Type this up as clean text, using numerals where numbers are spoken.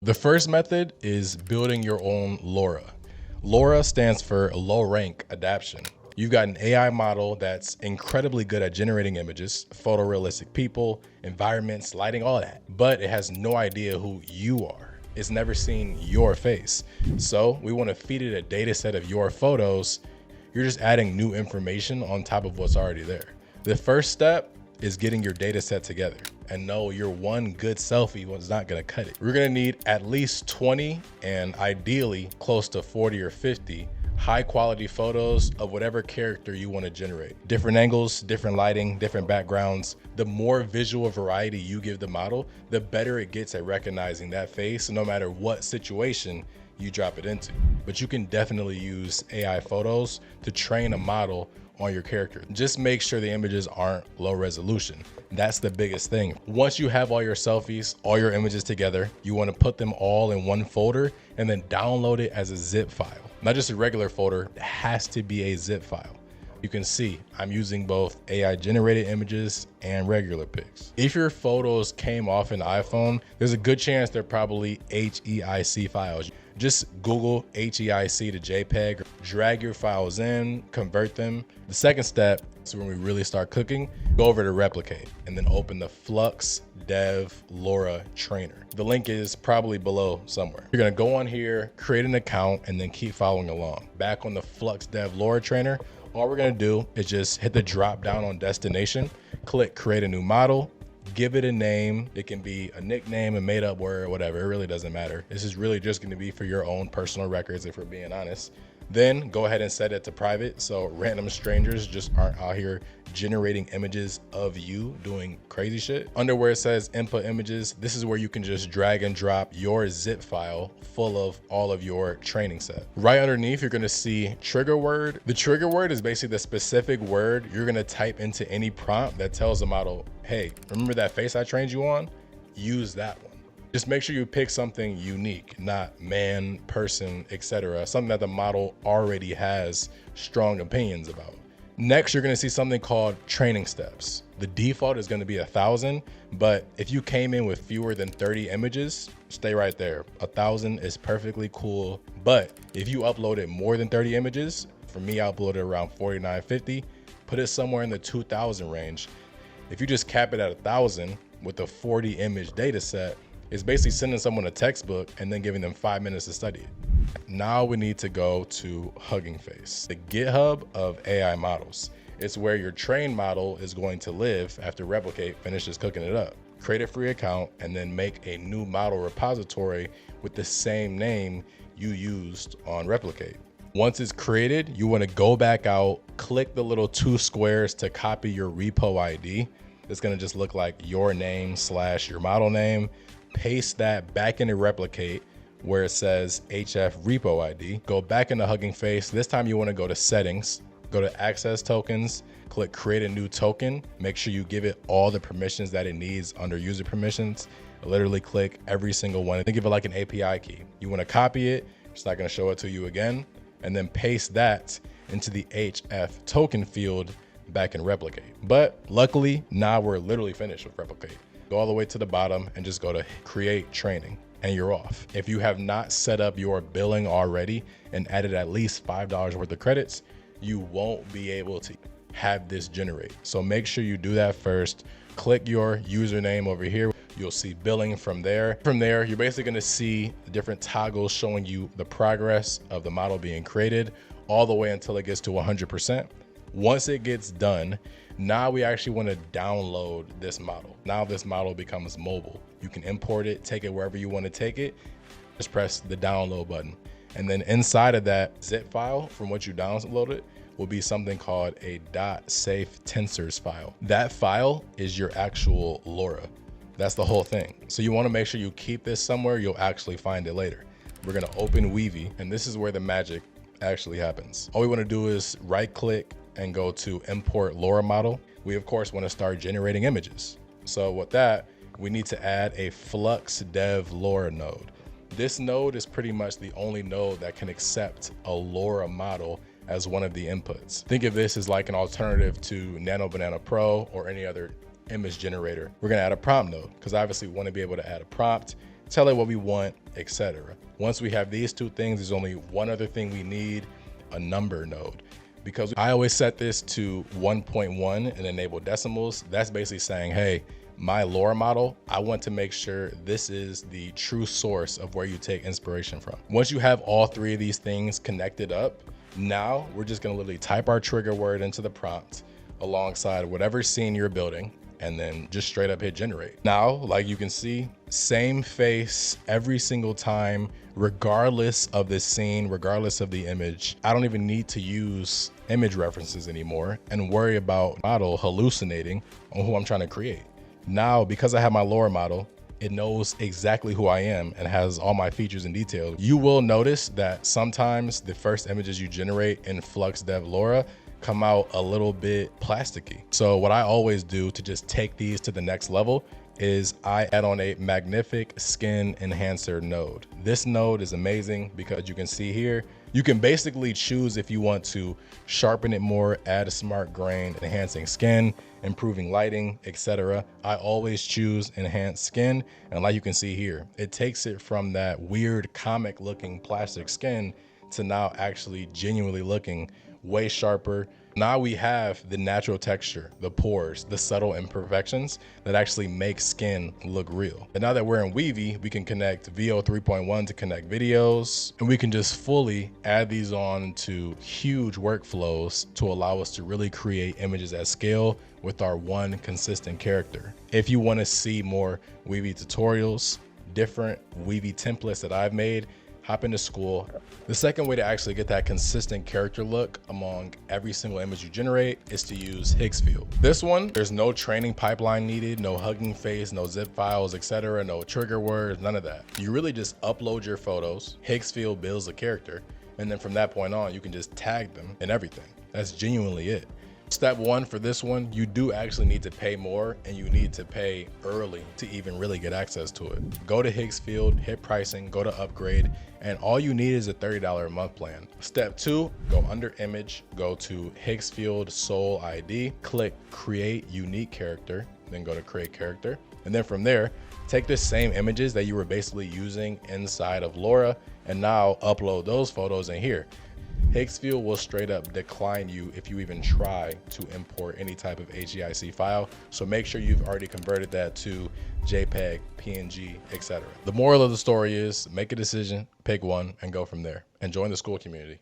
The first method is building your own Lora. Lora stands for low rank adaptation. You've got an AI model that's incredibly good at generating images, photorealistic people, environments, lighting, all that, but it has no idea who you are. It's never seen your face. So we want to feed it a data set of your photos. You're just adding new information on top of what's already there. The first step is getting your data set together, and no, your one good selfie was not gonna cut it. We're gonna need at least 20 and ideally close to 40 or 50 high quality photos of whatever character you want to generate. Different angles, different lighting, different backgrounds. The more visual variety you give the model, the better it gets at recognizing that face no matter what situation you drop it into. But you can definitely use AI photos to train a model on your character. Just make sure the images aren't low resolution. That's the biggest thing. Once you have all your selfies, all your images together, you want to put them all in one folder and then download it as a zip file. Not just a regular folder, it has to be a zip file. You can see I'm using both AI generated images and regular pics. If your photos came off an iPhone, there's a good chance they're probably HEIC files. Just Google HEIC to JPEG, drag your files in, convert them. The second step is when we really start cooking, go over to Replicate and then open the Flux Dev Lora trainer. The link is probably below somewhere. You're gonna go on here, create an account, and then keep following along. Back on the Flux Dev Lora trainer, all we're gonna do is just hit the drop down on destination, click create a new model, give it a name. It can be a nickname, a made up word, whatever. It really doesn't matter. This is really just going to be for your own personal records, if we're being honest. Then go ahead and set it to private so random strangers just aren't out here generating images of you doing crazy shit. Under where it says input images, this is where you can just drag and drop your zip file full of all of your training set. Right underneath, you're gonna see trigger word. The trigger word is basically the specific word you're gonna type into any prompt that tells the model, hey, remember that face I trained you on? Use that one. Just make sure you pick something unique, not man, person, etc. Something that the model already has strong opinions about. Next, you're gonna see something called training steps. The default is gonna be 1,000, but if you came in with fewer than 30 images, stay right there. 1,000 is perfectly cool, but if you uploaded more than 30 images, for me, I uploaded around 4950, put it somewhere in the 2,000 range. If you just cap it at 1,000 with a 40 image data set, it's basically sending someone a textbook and then giving them 5 minutes to study it. Now we need to go to Hugging Face, the GitHub of AI models. It's where your trained model is going to live after Replicate finishes cooking it up. Create a free account and then make a new model repository with the same name you used on Replicate. Once it's created, you want to go back out, click the little 2 squares to copy your repo ID. It's going to just look like your name / your model name. Paste that back into Replicate where it says HF repo ID. Go back into Hugging Face. This time you want to go to settings, go to access tokens, click create a new token. Make sure you give it all the permissions that it needs under user permissions. Literally click every single one. Think of it like an API key. You want to copy it. It's not going to show it to you again. And then paste that into the HF token field back in Replicate. But luckily, now we're literally finished with Replicate. Go all the way to the bottom and just go to create training and you're off. If you have not set up your billing already and added at least $5 worth of credits, you won't be able to have this generate. So make sure you do that first. Click your username over here. You'll see billing from there. From there, you're basically gonna see different toggles showing you the progress of the model being created all the way until it gets to 100%. Once it gets done, now we actually want to download this model. Now this model becomes mobile. You can import it, take it wherever you want to take it. Just press the download button. And then inside of that zip file from what you downloaded will be something called a .safe tensors file. That file is your actual Lora. That's the whole thing. So you want to make sure you keep this somewhere you'll actually find it later. We're going to open Weavy, and this is where the magic actually happens. All we want to do is right click and go to import Lora model. We of course want to start generating images. So with that, we need to add a Flux Dev Lora node. This node is pretty much the only node that can accept a Lora model as one of the inputs. Think of this as like an alternative to Nano Banana Pro or any other image generator. We're gonna add a prompt node because obviously we want to be able to add a prompt tell it what we want, etc. Once we have these two things, there's only one other thing we need, a number node. Because I always set this to 1.1 and enable decimals. That's basically saying, hey, my Lora model, I want to make sure this is the true source of where you take inspiration from. Once you have all three of these things connected up, now we're just gonna literally type our trigger word into the prompt alongside whatever scene you're building, and then just straight up hit generate. Now, like you can see, same face every single time, regardless of the scene, regardless of the image. I don't even need to use image references anymore and worry about model hallucinating on who I'm trying to create. Now, because I have my Lora model, it knows exactly who I am and has all my features and details. You will notice that sometimes the first images you generate in Flux Dev Lora come out a little bit plasticky. So what I always do to just take these to the next level is I add on a magnific skin enhancer node. This node is amazing because you can see here, you can basically choose if you want to sharpen it more, add a smart grain, enhancing skin, improving lighting, etc. I always choose enhance skin, and like you can see here, it takes it from that weird comic looking plastic skin to now actually genuinely looking way sharper. Now we have the natural texture, the pores, the subtle imperfections that actually make skin look real. And now that we're in Weavy, we can connect VO 3.1 to connect videos, and we can just fully add these on to huge workflows to allow us to really create images at scale with our one consistent character. If you want to see more Weavy tutorials, different Weavy templates that I've made, hop into school. The second way to actually get that consistent character look among every single image you generate is to use Higgsfield. This one, there's no training pipeline needed, no Hugging Face, no zip files, etc., no trigger words, none of that. You really just upload your photos, Higgsfield builds a character, and then from that point on, you can just tag them and everything. That's genuinely it. Step one for this one, you do actually need to pay more, and you need to pay early to even really get access to it. Go to Higgsfield, hit pricing, go to upgrade, and all you need is a $30 a month plan. Step two, go under image, go to Higgsfield Soul ID, click create unique character, then go to create character. And then from there, take the same images that you were basically using inside of Lora and now upload those photos in here. Higgsfield will straight up decline you if you even try to import any type of HEIC file. So make sure you've already converted that to JPEG, PNG, etc. The moral of the story is make a decision, pick one, and go from there. And join the school community.